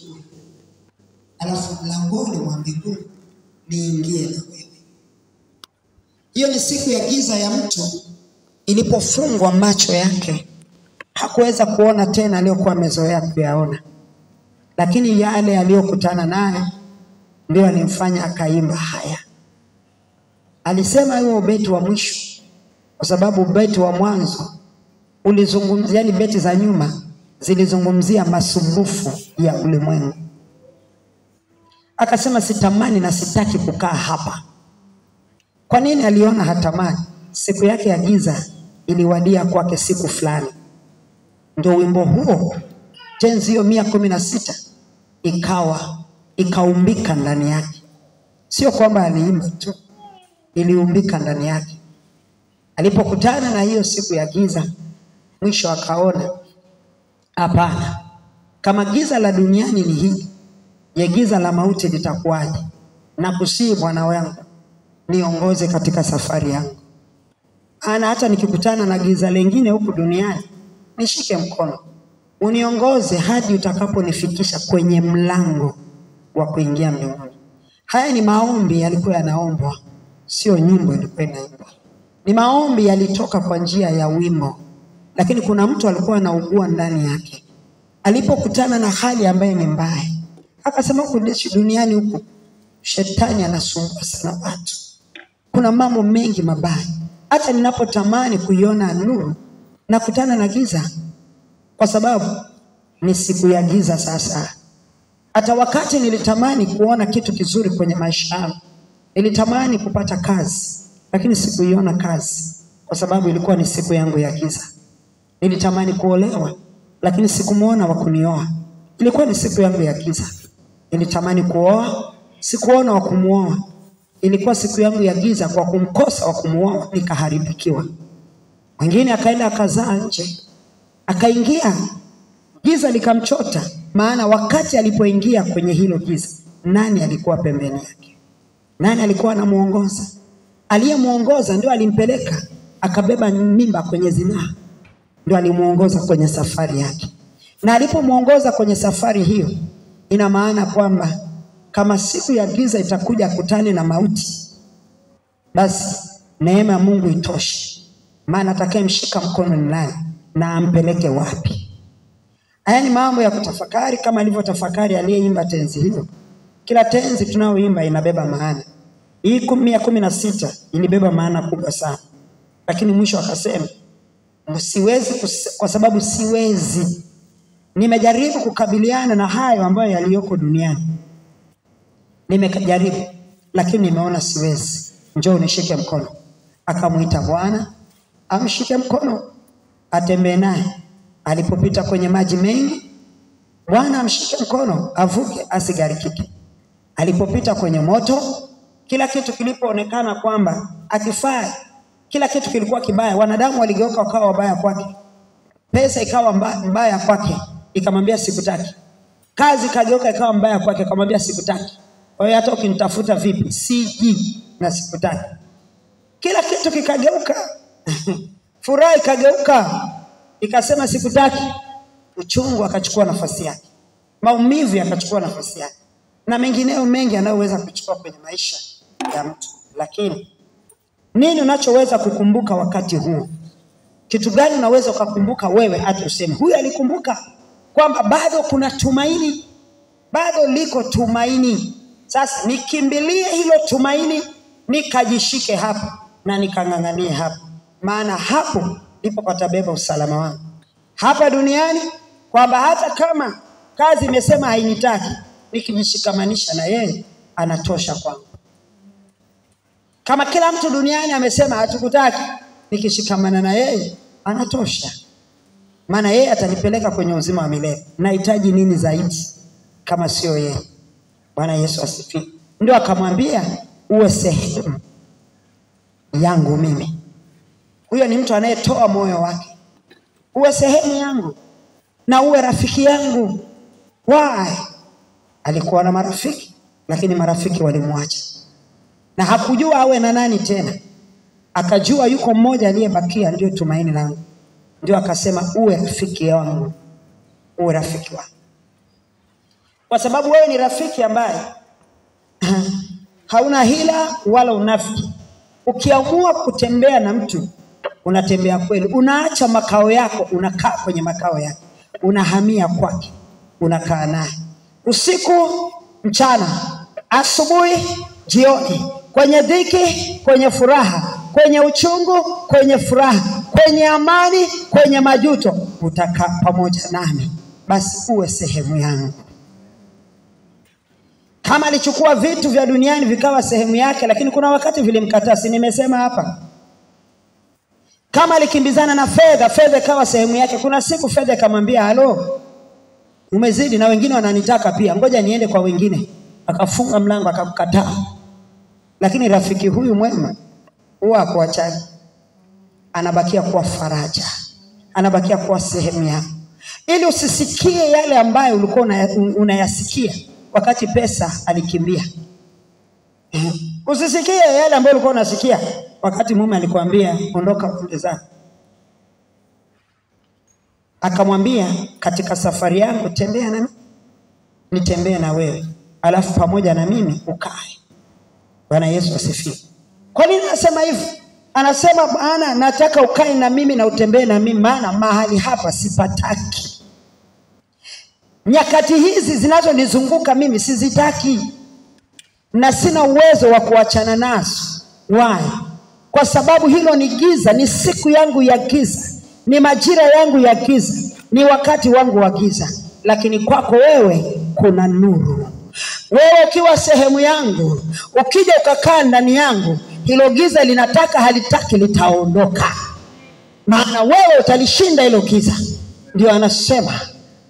kule, alafu mlangoni mwa mbinguni niingie na wewe. Hiyo ni siku ya giza ya mtu ilipofungwa macho yake. Hakuweza kuona tena aliyokuwa amezoea kuyaona, lakini yale aliyokutana nayo ndio alimfanya akaimba haya. Alisema huo beti wa mwisho kwa sababu beti wa mwanzo ulizungumzia, yani beti za nyuma zilizungumzia masumbufu ya ulimwengu. Akasema sitamani na sitaki kukaa hapa. Kwa nini aliona hatamani? Siku yake ya giza iliwadia kwake siku fulani. Ndio wimbo huo tenzi hiyo 116 ikaumbika ndani yake. Sio kwamba aliimba tu, iliumbika ndani yake. Alipokutana na hiyo siku ya giza, mwisho akaona hapana, kama giza la duniani ni hii, ya giza la mauti litakuwaje? Na kusihi Bwana wangu niongoze katika safari yangu. Hata nikikutana na giza lingine huku duniani, nishike mkono, uniongoze hadi utakaponifikisha kwenye mlango wa kuingia mbinguni. Haya ni maombi yalikuwa yanaombwa, sio nyimbo ilikuwa inaimbwa. Ni maombi yalitoka kwa njia ya wimbo, lakini kuna mtu alikuwa anaugua ndani yake. Alipokutana na hali ambayo ni mbaya, akasema kudeshi duniani huku shetani anasumbua sana watu. Kuna mambo mengi mabaya. Hata ninapotamani kuiona nuru, nakutana na giza, kwa sababu ni siku ya giza sasa. Hata wakati nilitamani kuona kitu kizuri kwenye maisha yangu, nilitamani kupata kazi, lakini sikuiona kazi kwa sababu ilikuwa ni siku yangu ya giza. Nilitamani kuolewa, lakini sikumuona wa kunioa, ilikuwa ni siku yangu ya giza. Nilitamani kuoa, sikuona wa kumuoa, ilikuwa siku yangu ya giza. Kwa kumkosa wa kumuoa nikaharibikiwa. Mwingine akaenda akazaa nje, akaingia giza likamchota, maana wakati alipoingia kwenye hilo giza, nani alikuwa pembeni yake? Nani alikuwa anamuongoza? Aliyemuongoza ndio alimpeleka akabeba mimba kwenye zinaa, ndio alimuongoza kwenye safari yake. Na alipomuongoza kwenye safari hiyo, ina maana kwamba kama siku ya giza itakuja kutane na mauti, basi neema ya Mungu itoshe. Maana atakayemshika mkono ni nani na ampeleke wapi? Haya ni mambo ya kutafakari, kama alivyotafakari aliyeimba tenzi hiyo. Kila tenzi tunayoimba inabeba maana. Hii 116 ilibeba maana kubwa sana. Lakini mwisho akasema siwezi, kwa sababu siwezi. Nimejaribu kukabiliana na hayo ambayo yaliyoko duniani. Nimejaribu, lakini nimeona siwezi. Njoo unishike mkono. Akamuita Bwana amshike mkono, atembee naye. Alipopita kwenye maji mengi, Bwana amshike mkono avuke asigarikike. Alipopita kwenye moto, kila kitu kilipoonekana kwamba akifai, kila kitu kilikuwa kibaya. Wanadamu waligeuka wakawa wabaya kwake. Pesa ikawa mbaya kwake, ikamwambia sikutaki. Kazi kageuka ikawa mbaya kwake, ikamwambia sikutaki. Kwa hiyo hata ukinitafuta vipi, siji na sikutaki. Kila kitu kikageuka. Furaha ikageuka, ikasema sikutaki. Uchungu akachukua nafasi yake, maumivu yakachukua nafasi yake, na mengineo mengi yanayoweza kuchukua kwenye maisha ya mtu. Lakini nini unachoweza kukumbuka wakati huu? Kitu gani unaweza kukumbuka wewe hata useme huyu alikumbuka kwamba bado kuna tumaini, bado liko tumaini. Sasa nikimbilie hilo tumaini, nikajishike hapo na nikang'ang'anie hapo, maana hapo ndipo patabeba usalama wangu hapa duniani. Kwamba hata kama kazi imesema hainitaki, nikijishikamanisha na yeye anatosha kwangu. Kama kila mtu duniani amesema hatukutaki, nikishikamana na yeye anatosha, maana yeye atanipeleka kwenye uzima wa milele. Nahitaji nini zaidi kama sio yeye? Bwana Yesu asifiwe. Ndio akamwambia uwe sehemu yangu mimi. Huyo ni mtu anayetoa moyo wake. Uwe sehemu yangu na uwe rafiki yangu. Why? Alikuwa na marafiki, lakini marafiki walimwacha. Na hakujua awe na nani tena. Akajua yuko mmoja aliyebakia, ndio tumaini langu. Ndio akasema uwe rafiki yangu. Uwe rafiki wangu. Kwa sababu wewe ni rafiki ambaye hauna hila wala unafiki. Ukiamua kutembea na mtu, unatembea kweli. Unaacha makao yako, unakaa kwenye makao yake. Unahamia kwake, unakaa naye. Usiku, mchana, asubuhi, jioni. Kwenye dhiki, kwenye furaha. Kwenye uchungu, kwenye furaha. Kwenye amani, kwenye majuto. Utakaa pamoja nami. Basi uwe sehemu yangu. Kama alichukua vitu vya duniani vikawa sehemu yake, lakini kuna wakati vilimkataa. Si nimesema hapa? Kama alikimbizana na fedha, fedha ikawa sehemu yake. Kuna siku fedha ikamwambia, halo, umezidi na wengine wananitaka pia, ngoja niende kwa wengine. Akafunga mlango, akamkataa. Lakini rafiki huyu mwema huwa hakuacha, anabakia kuwa faraja, anabakia kuwa sehemu yako, ili usisikie yale ambayo ulikuwa unayasikia wakati pesa alikimbia. Usisikie yale ambayo ulikuwa unasikia wakati mume alikwambia ondoka kule zako. Akamwambia, katika safari yangu tembea na mimi, nitembee na wewe, alafu pamoja na mimi ukae. Bwana Yesu asifiwe. Kwa nini anasema hivi? Anasema maana nataka ukae na mimi na utembee na mimi, maana mahali hapa sipataki. Nyakati hizi zinazonizunguka mimi sizitaki, na sina uwezo wa kuachana nazo. Why? Kwa sababu hilo ni giza, ni siku yangu ya giza, ni majira yangu ya giza, ni wakati wangu wa giza. Lakini kwako wewe kuna nuru. Wewe ukiwa sehemu yangu, ukija ukakaa ndani yangu, hilo giza linataka halitaki litaondoka. Maana wewe utalishinda hilo giza. Ndio anasema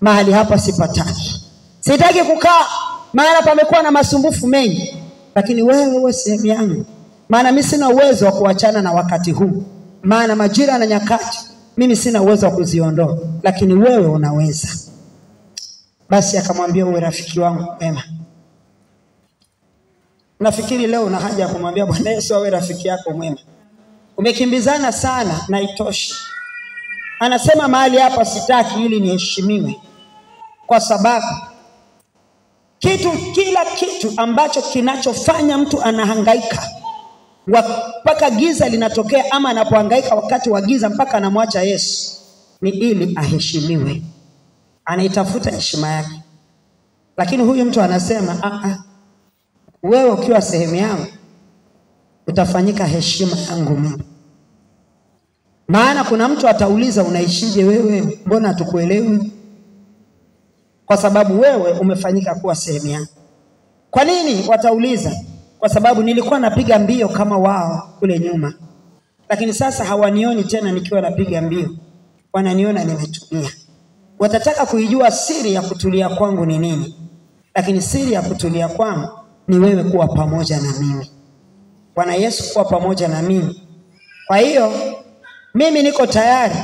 mahali hapa sipataki. Sitaki kukaa maana pamekuwa na masumbufu mengi. Lakini wewe uwe sehemu yangu. Maana mimi sina uwezo wa kuachana na wakati huu. Maana majira na nyakati mimi sina uwezo wa kuziondoa, lakini wewe unaweza. Basi akamwambia, uwe rafiki wangu mwema. Nafikiri leo una haja ya kumwambia Bwana Yesu awe rafiki yako mwema. Umekimbizana sana na itoshi. Anasema mahali hapa sitaki ili niheshimiwe. Kwa sababu kila kitu ambacho kinachofanya mtu anahangaika mpaka giza linatokea, ama anapohangaika wakati wa giza mpaka anamwacha Yesu, ni ili aheshimiwe. Anaitafuta heshima yake. Lakini huyu mtu anasema, wewe ukiwa sehemu yangu utafanyika heshima yangu mimi. Maana kuna mtu atauliza, unaishije wewe? Mbona hatukuelewi? Kwa sababu wewe umefanyika kuwa sehemu yangu. Kwa nini watauliza? Kwa sababu nilikuwa napiga mbio kama wao kule nyuma, lakini sasa hawanioni tena nikiwa napiga mbio, wananiona nimetulia. Watataka kuijua siri ya kutulia kwangu ni nini. Lakini siri ya kutulia kwangu ni wewe kuwa pamoja na mimi. Bwana Yesu kuwa pamoja na mimi. Kwa hiyo mimi niko tayari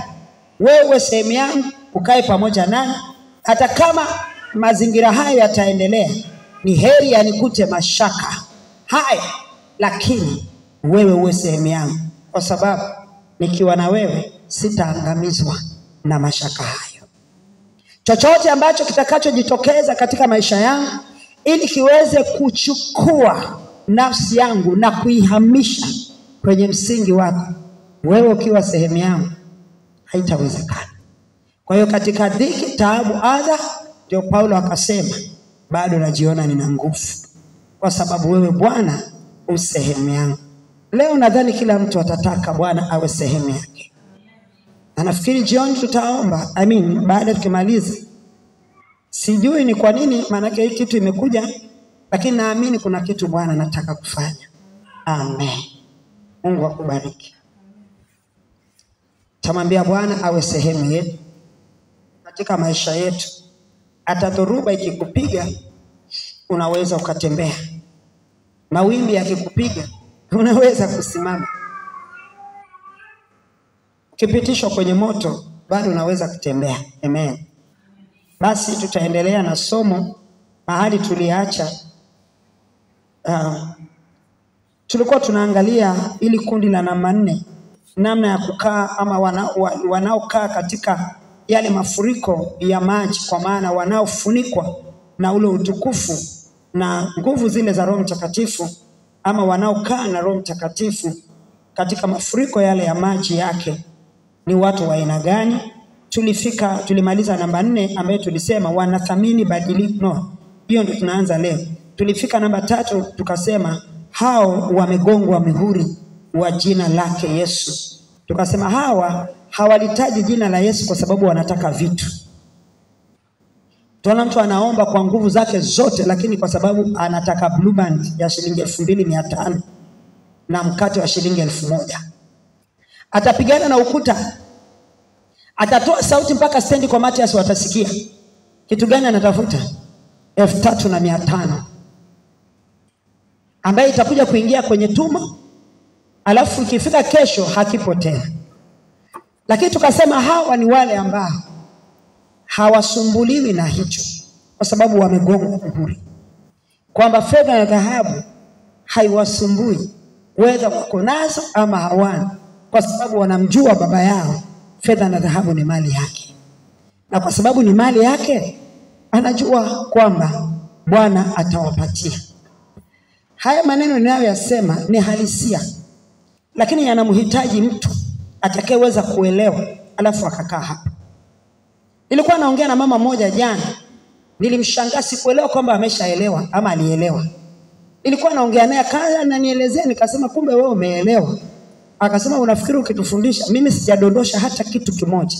wewe uwe sehemu yangu, ukae pamoja nami. Hata kama mazingira haya yataendelea, ni heri yanikute mashaka haya, lakini wewe uwe sehemu yangu, kwa sababu nikiwa na wewe sitaangamizwa na mashaka hayo. Chochote ambacho kitakachojitokeza katika maisha yangu ili kiweze kuchukua nafsi yangu na kuihamisha kwenye msingi wako, wewe ukiwa sehemu yangu, haitawezekana. Kwa hiyo katika dhiki, taabu, adha, ndio Paulo akasema bado najiona nina nguvu, kwa sababu wewe Bwana u sehemu yangu. Leo nadhani kila mtu atataka Bwana awe sehemu yake. Na nafikiri jioni tutaomba, baada tukimaliza. Sijui ni kwa nini, maana hii kitu imekuja, lakini naamini kuna kitu Bwana anataka kufanya. Amen. Mungu akubariki. Tamwambia Bwana awe sehemu yetu katika maisha yetu. Hata dhoruba ikikupiga unaweza ukatembea. Mawimbi yakikupiga unaweza kusimama. Ukipitishwa kwenye moto bado unaweza kutembea. Amen. Basi tutaendelea na somo mahali tuliacha. Tulikuwa tunaangalia ili kundi la namba 4, namna ya kukaa ama wanaokaa katika yale mafuriko ya maji, kwa maana wanaofunikwa na ule utukufu na nguvu zile za Roho Mtakatifu, ama wanaokaa na Roho Mtakatifu katika mafuriko yale ya maji yake ni watu wa aina gani? Tulimaliza namba 4 ambayo tulisema wanathamini badiliko. No, hiyo ndio tunaanza leo. Tulifika namba 3 tukasema hao wamegongwa mihuri wa jina lake Yesu. Tukasema hawa hawalitaji jina la Yesu kwa sababu wanataka vitu. Tunaona mtu anaomba kwa nguvu zake zote, lakini kwa sababu anataka blue band ya shilingi 2500 na mkate wa shilingi 1000. Atapigana na ukuta. Atatoa sauti mpaka stendi kwa Matias watasikia. Kitu gani anatafuta? 3500. Ambaye itakuja kuingia kwenye tumbo, alafu ikifika kesho hakipo tena. Lakini tukasema hawa ni wale ambao hawasumbuliwi na hicho kwa sababu wamegongwa muhuri. Kwamba fedha na dhahabu haiwasumbui, whether wako nazo ama hawana, kwa sababu wanamjua baba yao. Fedha na dhahabu ni mali yake, na kwa sababu ni mali yake anajua kwamba Bwana atawapatia. Haya maneno ninayoyasema ni halisia, lakini yanamhitaji mtu atakayeweza kuelewa alafu akakaa hapa. Nilikuwa naongea na mama moja jana, nilimshangaa, sikuelewa kwamba ameshaelewa ama alielewa. Nilikuwa naongea naye ananielezea, nikasema kumbe wewe umeelewa. Akasema unafikiri ukitufundisha? Mimi sijadondosha hata kitu kimoja,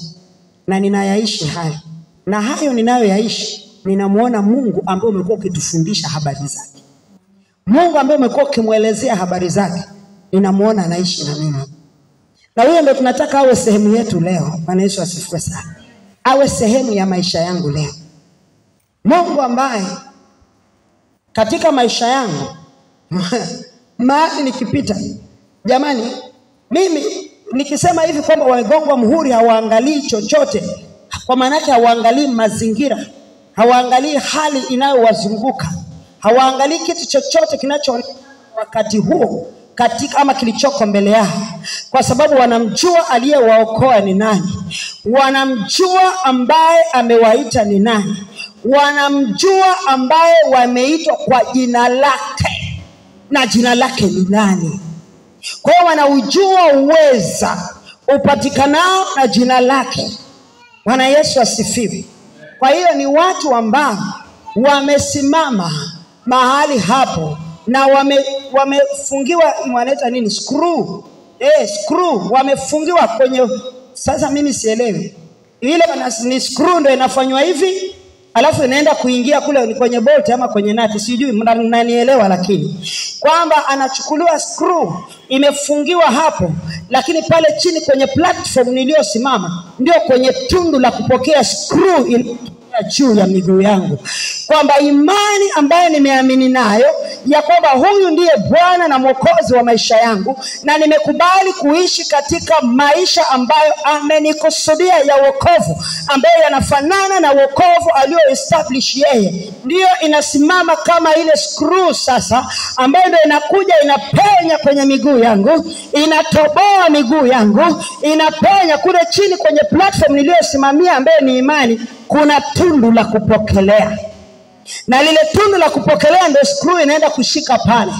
na ninayaishi haya, na hayo ninayoyaishi ninamuona Mungu ambaye umekuwa ukitufundisha habari zake. Mungu ambaye umekuwa ukimuelezea habari zake, ninamuona anaishi na mimi. Na huyo ndio tunataka awe sehemu yetu leo. Bwana Yesu asifiwe sana. Awe sehemu ya maisha yangu leo. Mungu ambaye katika maisha yangu mahali nikipita, jamani, mimi nikisema hivi kwamba wamegongwa muhuri, hawaangalii chochote, kwa maana yake hawaangalii mazingira, hawaangalii hali inayowazunguka, hawaangalii kitu chochote kinacho wakati huo katika ama kilichoko mbele yao, kwa sababu wanamjua aliyewaokoa ni nani, wanamjua ambaye amewaita ni nani, wanamjua ambaye wameitwa kwa jina lake, na jina lake ni nani. Kwa hiyo wanaujua uweza upatikanao na jina lake. Bwana Yesu asifiwe. Kwa hiyo ni watu ambao wamesimama mahali hapo na wamefungiwa, wanaita nini, screw. Screw wamefungiwa kwenye. Sasa mimi sielewi ile ni screw ndio inafanywa hivi alafu inaenda kuingia kule kwenye bolt ama kwenye nati, sijui mnanielewa, lakini kwamba anachukuliwa screw imefungiwa hapo, lakini pale chini kwenye platform niliyosimama ndio kwenye tundu la kupokea screw juu ya miguu yangu, kwamba imani ambayo nimeamini nayo ya kwamba huyu ndiye Bwana na Mwokozi wa maisha yangu, na nimekubali kuishi katika maisha ambayo amenikusudia ya wokovu, ambayo yanafanana na wokovu alioestablish yeye, ndio inasimama kama ile screw sasa, ambayo ndio inakuja inapenya kwenye miguu yangu, inatoboa miguu yangu, inapenya kule chini kwenye platform niliyosimamia ambayo ni imani. Kuna tundu la kupokelea, na lile tundu la kupokelea ndio screw inaenda kushika pale,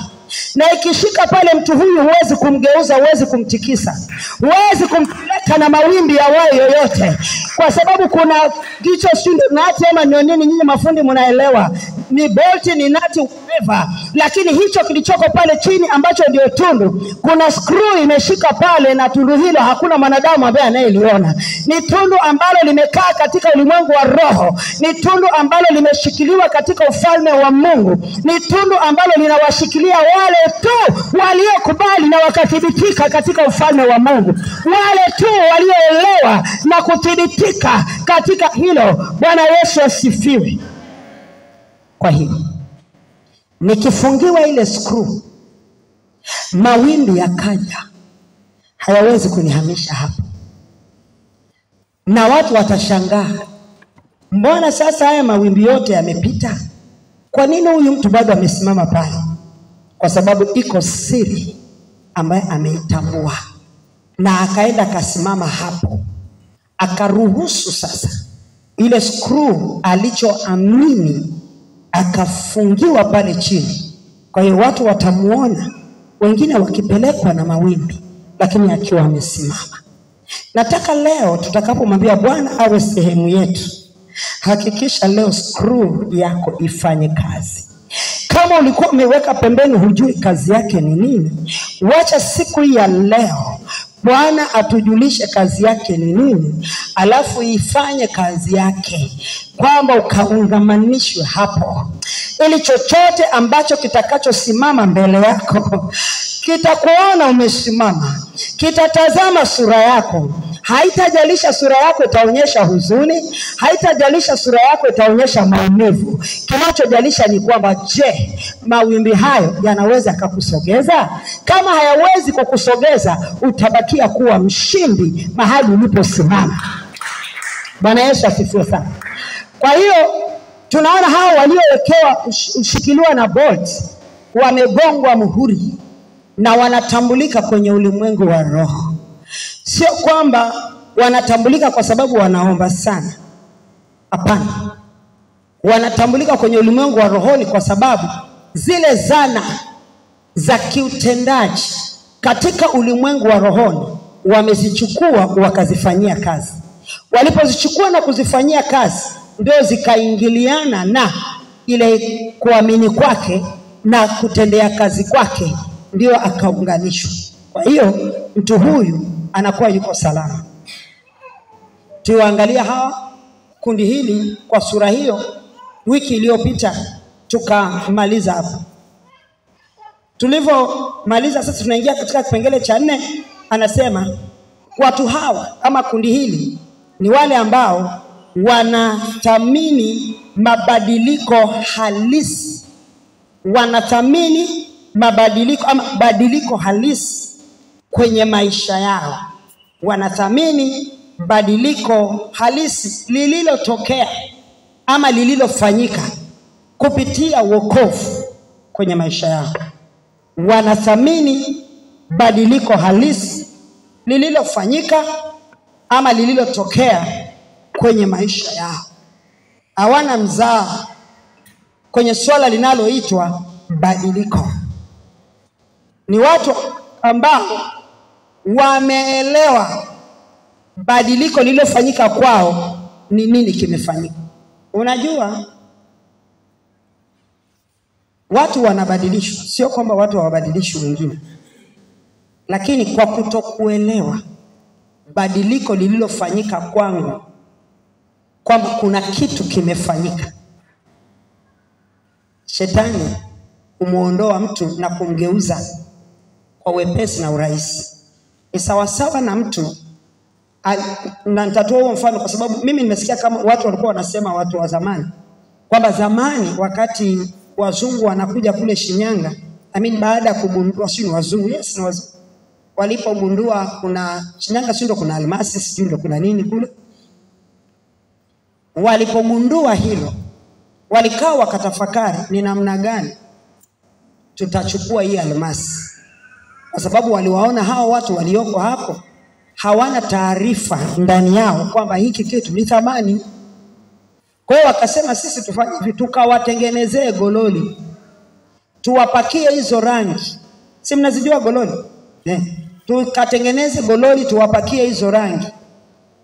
na ikishika pale mtu huyu huwezi kumgeuza, huwezi kumtikisa, huwezi kumpeleka na mawimbi ya wao yoyote, kwa sababu kuna kicho shindo nati ama nini, nyinyi mafundi mnaelewa, ni bolt ni nati whatever, lakini hicho kilichoko pale chini ambacho ndio tundu, kuna screw imeshika pale, na tundu hilo hakuna mwanadamu ambaye anayeliona. Ni tundu ambalo limekaa katika ulimwengu wa roho, ni tundu ambalo limeshikiliwa katika ufalme wa Mungu, ni tundu ambalo linawashikilia wale tu waliokubali na wakathibitika katika ufalme wa Mungu, wale tu walioelewa na kuthibitika katika hilo. Bwana Yesu asifiwe. Kwa hiyo nikifungiwa ile screw, mawimbi yakaja, hayawezi kunihamisha hapo, na watu watashangaa, mbona sasa haya mawimbi yote yamepita, kwa nini huyu mtu bado amesimama pale? Kwa sababu iko siri ambaye ameitambua, na akaenda kasimama hapo, akaruhusu sasa ile screw alichoamini akafungiwa pale chini. Kwa hiyo watu watamuona, wengine wakipelekwa na mawimbi, lakini akiwa amesimama. Nataka leo tutakapomwambia Bwana awe sehemu yetu, hakikisha leo screw yako ifanye kazi. Kama ulikuwa umeweka pembeni hujui kazi yake ni nini, wacha siku hii ya leo Bwana atujulishe kazi yake ni nini, alafu ifanye kazi yake, kwamba ukaungamanishwe hapo, ili chochote ambacho kitakachosimama mbele yako kitakuona umesimama, kitatazama sura yako. Haitajalisha sura yako itaonyesha huzuni, haitajalisha sura yako itaonyesha maumivu. Kinachojalisha ni kwamba je, mawimbi hayo yanaweza kukusogeza? Kama hayawezi kukusogeza, utabakia kuwa mshindi mahali uliposimama. Bwana Yesu asifiwe sana. Kwa hiyo tunaona hao waliowekewa ushikiliwa na bolt wamegongwa muhuri na wanatambulika kwenye ulimwengu wa roho. Sio kwamba wanatambulika kwa sababu wanaomba sana. Hapana. Wanatambulika kwenye ulimwengu wa rohoni kwa sababu zile zana za kiutendaji katika ulimwengu wa rohoni wamezichukua wakazifanyia kazi. Walipozichukua na kuzifanyia kazi, ndio zikaingiliana na ile kuamini kwake na kutendea kazi kwake, ndio akaunganishwa. Kwa hiyo mtu huyu anakuwa yuko salama. Tuangalia hawa kundi hili kwa sura hiyo. Wiki iliyopita tukamaliza hapo. Tulivyomaliza sasa tunaingia katika kipengele cha 4. Anasema watu hawa ama kundi hili ni wale ambao wanathamini mabadiliko halisi. Wanathamini mabadiliko ama badiliko halisi kwenye maisha yao. Wanathamini badiliko halisi lililotokea ama lililofanyika kupitia wokovu kwenye maisha yao. Wanathamini badiliko halisi lililofanyika ama lililotokea kwenye maisha yao. Hawana mzaa kwenye swala linaloitwa badiliko. Ni watu ambao wameelewa badiliko lililofanyika kwao ni nini kimefanyika. Unajua watu wanabadilishwa, sio kwamba watu hawabadilishwi wengine, lakini kwa kutokuelewa badiliko lililofanyika kwangu, kwamba kuna kitu kimefanyika, shetani umuondoa mtu na kumgeuza kwa wepesi na urahisi. Ni sawasawa na mtu, na nitatoa huo mfano kwa sababu mimi nimesikia kama watu walikuwa wanasema, watu wa zamani, kwamba zamani wakati wazungu wanakuja kule Shinyanga, baada ya kugundua, sio wazungu, yes ni wazungu, walipogundua kuna Shinyanga sio kuna almasi, sio kuna nini kule, walipogundua hilo walikaa wakatafakari ni namna gani tutachukua hii almasi, kwa sababu waliwaona hao watu walioko hapo hawana taarifa ndani yao kwamba hiki kitu ni thamani. Kwa hiyo wakasema sisi tufanye hivi, tukawatengenezee gololi, tuwapakie hizo rangi. Si mnazijua gololi? Tukatengeneze gololi tuwapakie hizo rangi.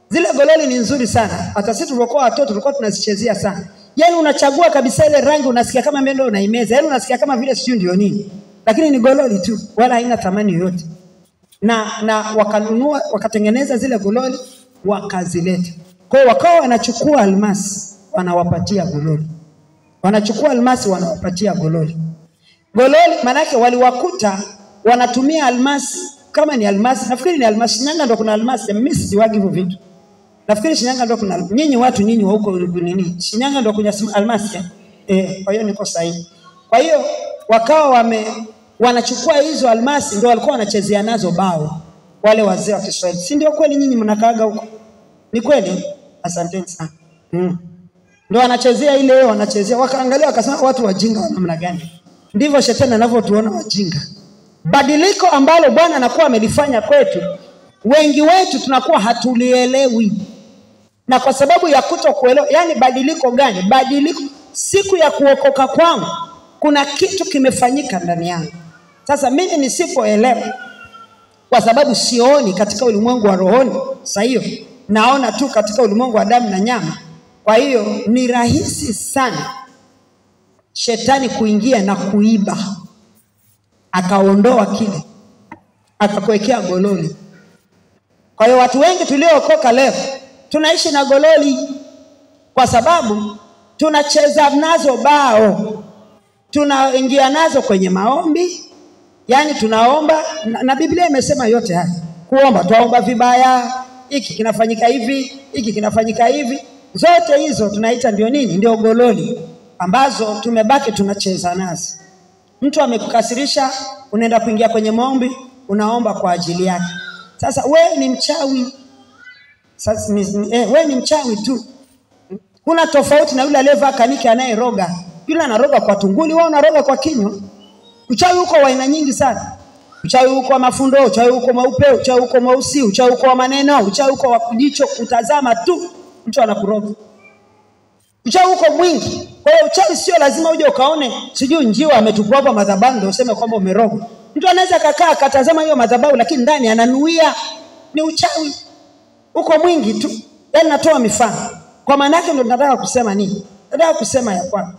Zile gololi ni nzuri sana. Hata sisi tulipokuwa watoto tulikuwa tunazichezea sana. Yaani unachagua kabisa ile rangi, unasikia kama mbendo unaimeza. Yaani unasikia kama vile sio ndio nini. Lakini ni gololi tu, wala haina thamani yoyote. Na wakanunua, wakatengeneza zile gololi, wakazileta. Kwa hiyo wakawa wanachukua almasi, wanawapatia gololi. Wanachukua almasi, wanawapatia gololi. Gololi maana yake waliwakuta wanatumia almasi, kama ni almasi, nafikiri ni almasi. Shinyanga ndio kuna almasi, mimi siwagi hivyo vitu. Nafikiri Shinyanga ndio kuna, nyinyi wa huko nini, Shinyanga ndio kuna almasi. Kwa hiyo niko sahihi. Kwa hiyo wakawa wanachukua hizo almasi, ndio walikuwa wanachezea nazo bao wale wazee wa Kiswahili. Si ndio kweli nyinyi mnakaaga huko? Ni kweli? Asanteni sana. Ndio wanachezea ile, wanachezea, wakaangalia wakasema watu wajinga wa namna gani. Ndivyo shetani anavyotuona wajinga. Badiliko ambalo Bwana anakuwa amelifanya kwetu, wengi wetu tunakuwa hatulielewi. Na kwa sababu ya kutokuelewa, yani badiliko gani? Badiliko siku ya kuokoka kwangu kuna kitu kimefanyika ndani yangu. Sasa mimi nisipoelewa, kwa sababu sioni katika ulimwengu wa rohoni, sasa hiyo naona tu katika ulimwengu wa damu na nyama. Kwa hiyo ni rahisi sana shetani kuingia na kuiba, akaondoa kile, akakuwekea gololi. Kwa hiyo watu wengi tuliookoka leo tunaishi na gololi, kwa sababu tunacheza nazo bao, tunaingia nazo kwenye maombi. Yani tunaomba na Biblia imesema yote haya. Kuomba tuomba vibaya, hiki kinafanyika hivi, hiki kinafanyika hivi. Zote hizo tunaita ndio nini? Ndio gololi ambazo tumebaki tunacheza nazo. Mtu amekukasirisha, unaenda kuingia kwenye maombi, unaomba kwa ajili yake. Sasa wewe ni mchawi. Sasa wewe ni mchawi tu. Kuna tofauti na yule aliyevaa kaniki anayeroga. Yule anaroga kwa tunguli, wewe unaroga kwa kinywa. Uchawi uko wa aina nyingi sana. Uchawi uko wa mafundo, uchawi uko mweupe, uchawi uko mweusi, uchawi uko wa maneno, uchawi uko wa kujicho kutazama tu mtu anakuroga. Uchawi uko mwingi. Kwa hiyo uchawi sio lazima uje ukaone sijui njiwa ametupwa hapa madhabahu ndio useme kwamba umeroga. Mtu anaweza kakaa akatazama hiyo madhabahu lakini ndani ananuia. Ni uchawi. Uko mwingi tu. Yaani natoa mifano. Kwa maana yake ndio nataka kusema nini? Nataka kusema ya kwamba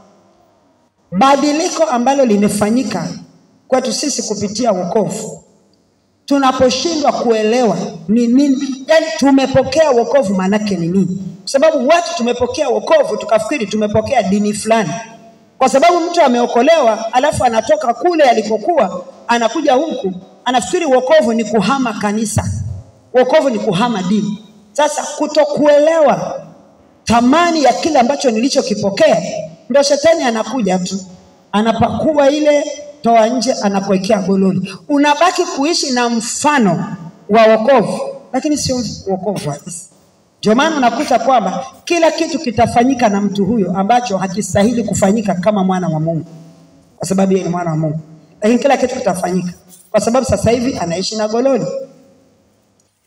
badiliko ambalo limefanyika kwetu sisi kupitia wokovu, tunaposhindwa kuelewa ni nini, yani tumepokea wokovu maana yake ni nini? Kwa sababu watu tumepokea wokovu tukafikiri tumepokea dini fulani. Kwa sababu mtu ameokolewa alafu anatoka kule alikokuwa anakuja huku anafikiri wokovu ni kuhama kanisa. Wokovu ni kuhama dini. Sasa kutokuelewa thamani ya kile ambacho nilichokipokea, ndio shetani anakuja tu, anapakua ile toa nje, anakuwekea gololi. Unabaki kuishi na mfano wa wokovu, lakini sio wokovu halisi. Ndio maana unakuta kwamba kila kitu kitafanyika na mtu huyo ambacho hakistahili kufanyika kama mwana wa Mungu, kwa sababu yeye ni mwana wa Mungu. Lakini kila kitu kitafanyika kwa sababu sasa hivi anaishi na gololi.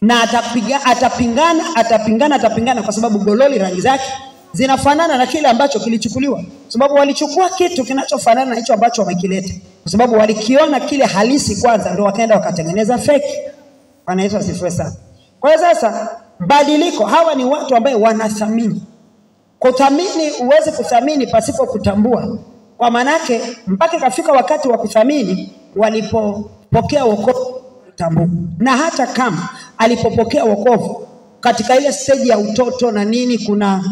Na atapingana kwa sababu gololi rangi zake zinafanana na kile ambacho kilichukuliwa. Kwa sababu walichukua kitu kinachofanana na hicho ambacho wamekileta. Kwa sababu walikiona kile halisi kwanza ndio wakaenda wakatengeneza fake. Bwana Yesu asifiwe sana. Kwa hiyo sasa badiliko, hawa ni watu ambao wanathamini. Kuthamini, uweze kuthamini pasipo kutambua. Kwa maana yake mpaka kafika wakati wa kuthamini walipopokea wokovu kutambua. Na hata kama alipopokea wokovu katika ile stage ya utoto na nini, kuna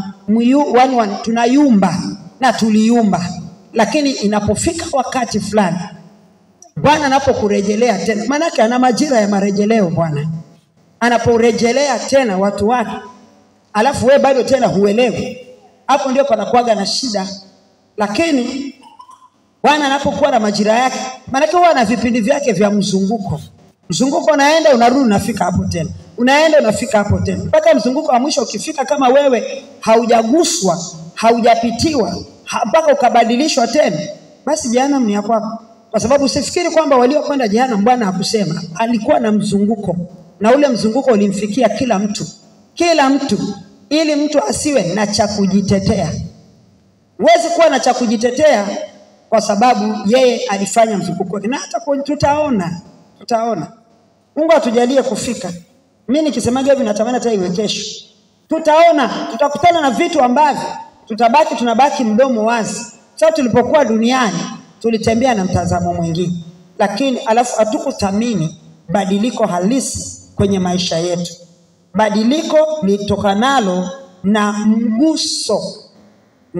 tunayumba na tuliumba, lakini inapofika wakati fulani Bwana anapokurejelea tena, maana yake ana majira ya marejeleo. Bwana anaporejelea tena watu wake alafu wewe bado tena huelewi, hapo ndio panakuaga na shida. Lakini Bwana anapokuwa na majira yake, maana yake huwa na vipindi vyake vya mzunguko. Mzunguko unaenda unarudi unafika hapo tena, unaenda unafika hapo tena, mpaka mzunguko wa mwisho ukifika, kama wewe haujaguswa, haujapitiwa, mpaka ukabadilishwa tena, basi jehanamu ni ya kwako. Kwa sababu usifikiri kwamba waliokwenda jehanamu Bwana hakusema, alikuwa na mzunguko, na ule mzunguko ulimfikia kila mtu, ili mtu asiwe na cha kujitetea. Huwezi kuwa na cha kujitetea kwa sababu yeye alifanya mzunguko. Na hata tutaona. Mungu atujalie kufika. Mimi nikisemaje hivi natamani hata iwe kesho. Tutakutana na vitu ambavyo tunabaki mdomo wazi. Sasa tulipokuwa duniani tulitembea na mtazamo mwingine, lakini alafu hatukuthamini badiliko halisi kwenye maisha yetu. Badiliko litokanalo na mguso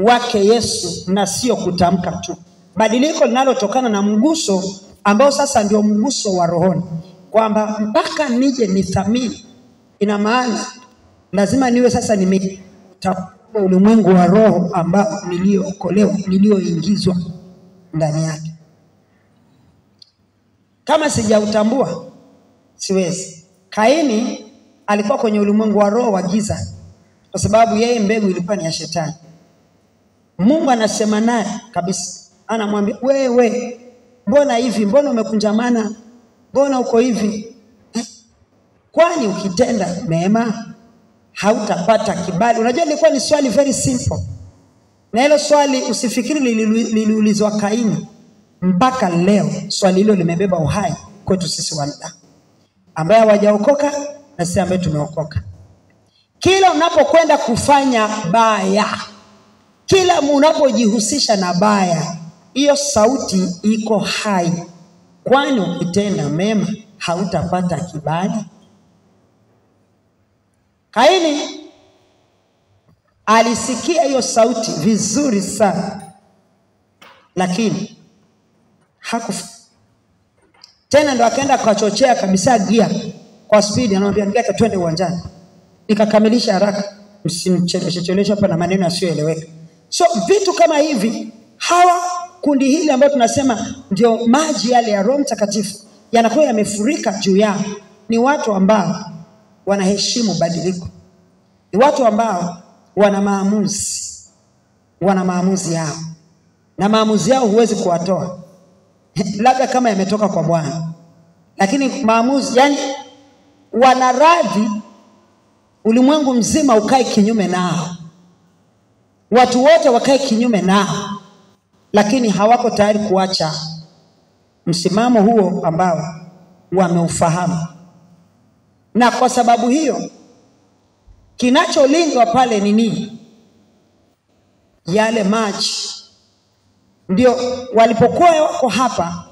wake Yesu na sio kutamka tu. Badiliko linalotokana na mguso ambao sasa ndio mguso wa rohoni, kwamba mpaka nije nithamini, ina maana lazima niwe sasa nimetambua ulimwengu wa roho ambao niliokolewa, nilioingizwa ndani yake. Kama sijautambua siwezi. Kaini alikuwa kwenye ulimwengu wa roho wa giza kwa sababu yeye mbegu ilikuwa ni ya shetani. Mungu anasema naye kabisa, anamwambia wewe, mbona hivi? Mbona umekunjamana? Mbona uko hivi? Kwani ukitenda mema hautapata kibali? Unajua ilikuwa ni swali very simple. Na hilo swali usifikiri liliulizwa Kaini. Mpaka leo swali hilo limebeba uhai kwetu sisi wanadamu ambaye hawajaokoka na sisi ambaye tumeokoka. Kila unapokwenda kufanya baya, kila unapojihusisha na baya, hiyo sauti iko hai. Kwani ukitenda mema hautapata kibali? Kaini alisikia hiyo sauti vizuri sana, lakini hakufa. Tena ndo akaenda akachochea kabisa gia kwa speed, anamwambia nigeka twende uwanjani. Nikakamilisha haraka, msimcheleweshe hapa na maneno yasiyoeleweka. So vitu kama hivi, hawa kundi hili ambao tunasema ndio maji yale ya Roho Mtakatifu yanakuwa yamefurika juu yao, ni watu ambao wanaheshimu badiliko. Ni watu ambao wana maamuzi yao, na maamuzi yao huwezi kuwatoa labda kama yametoka kwa Bwana, lakini maamuzi, yani wanaradhi ulimwengu mzima ukae kinyume nao, watu wote wakae kinyume nao, lakini hawako tayari kuacha msimamo huo ambao wameufahamu. Na kwa sababu hiyo kinacholindwa pale ni nini? Yale maji. Ndio walipokuwa wako hapa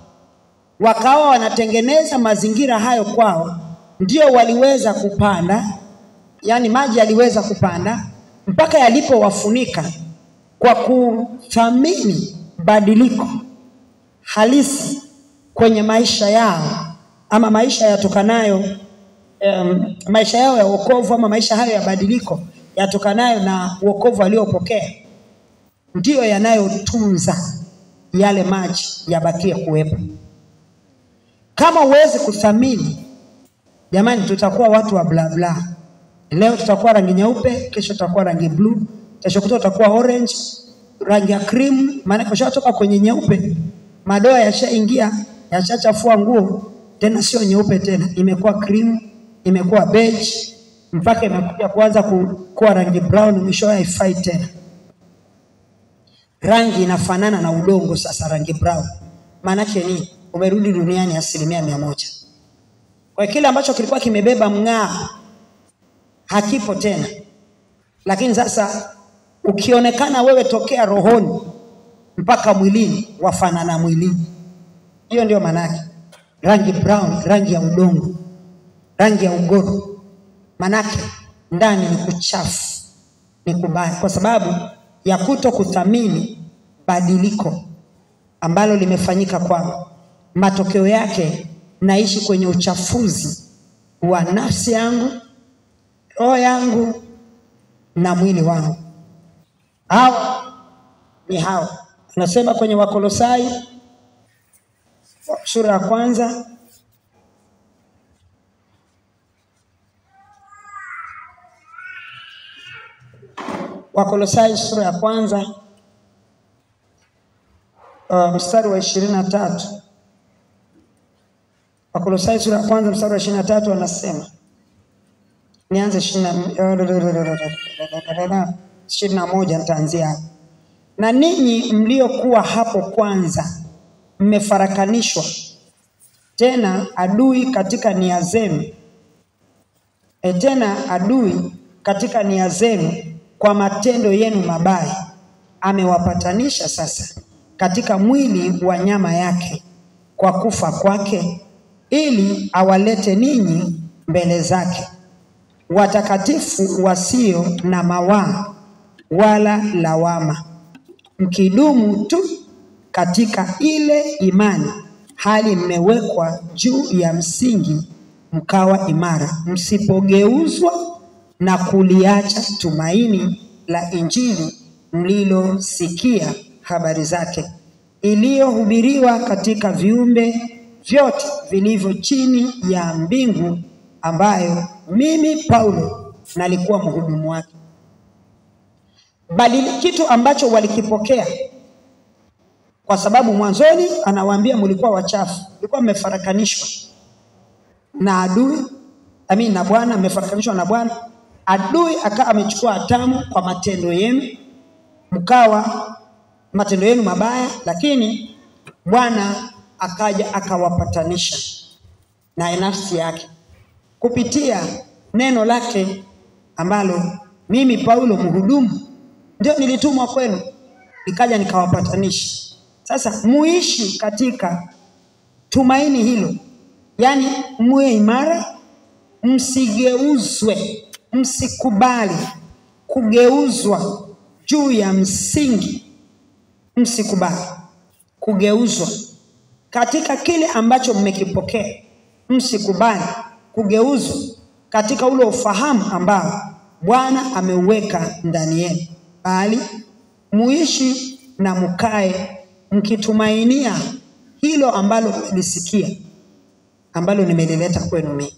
wakawa wanatengeneza mazingira hayo kwao, ndio waliweza kupanda, yani maji yaliweza kupanda mpaka yalipowafunika, kwa kuthamini badiliko halisi kwenye maisha yao, ama maisha yatokanayo maisha yao ya wokovu, ama maisha hayo ya badiliko yatokanayo na wokovu waliopokea, ndio yanayotunza yale maji yabakie kuwepo. Kama uweze kuthamini, jamani, tutakuwa watu wa bla bla. Leo tutakuwa rangi nyeupe, kesho tutakuwa rangi blue, kesho kutwa tutakuwa orange, rangi ya cream. Maana kushatoka kwenye nyeupe, madoa yashaingia, yashachafua nguo, tena sio nyeupe tena, imekuwa cream, imekuwa beige, mpaka imekuja kuanza kuwa rangi brown, mwisho haifai tena. Rangi inafanana na udongo sasa, rangi brown. Maana yake ni umerudi duniani 100%. Kwa kile ambacho kilikuwa kimebeba mng'ao hakipo tena. Lakini sasa ukionekana wewe tokea rohoni mpaka mwilini wafanana mwilini. Hiyo ndio maana yake. Rangi brown, rangi ya udongo, rangi ya ugoro. Maana yake ndani ni kuchafu, ni kubaya, kwa sababu ya kuto kuthamini badiliko ambalo limefanyika kwao. Matokeo yake naishi kwenye uchafuzi wa nafsi yangu, roho yangu na mwili wangu. Hao ni hao. Tunasema kwenye Wakolosai sura ya 1, Wakolosai sura ya 1 mstari wa 23. Wakolosai sura ya 1 mstari wa 23 anasema, nianze 21 nitaanzia. Na ninyi mliokuwa hapo kwanza mmefarakanishwa tena adui katika nia zenu, kwa matendo yenu mabaya, amewapatanisha sasa katika mwili wa nyama yake kwa kufa kwake, ili awalete ninyi mbele zake watakatifu, wasio na mawaa wala lawama, mkidumu tu katika ile imani, hali mmewekwa juu ya msingi, mkawa imara, msipogeuzwa na kuliacha tumaini la Injili mlilosikia habari zake, iliyohubiriwa katika viumbe vyote vilivyo chini ya mbingu, ambayo mimi Paulo nalikuwa mhudumu wake. Bali kitu ambacho walikipokea, kwa sababu mwanzoni anawaambia mlikuwa wachafu, mlikuwa mmefarakanishwa na adui, na Bwana, mmefarakanishwa na Bwana. Adui akawa amechukua hatamu kwa matendo yenu, mkawa matendo yenu mabaya, lakini Bwana akaja akawapatanisha na nafsi yake kupitia neno lake ambalo mimi Paulo mhudumu ndio nilitumwa kwenu, nikaja nikawapatanisha. Sasa muishi katika tumaini hilo, yani muwe imara, msigeuzwe, msikubali kugeuzwa juu ya msingi, msikubali kugeuzwa katika kile ambacho mmekipokea, msikubali kugeuzwa katika ule ufahamu ambao Bwana ameuweka ndani yenu, bali muishi na mkae mkitumainia hilo ambalo mlisikia, ambalo nimelileta kwenu mimi.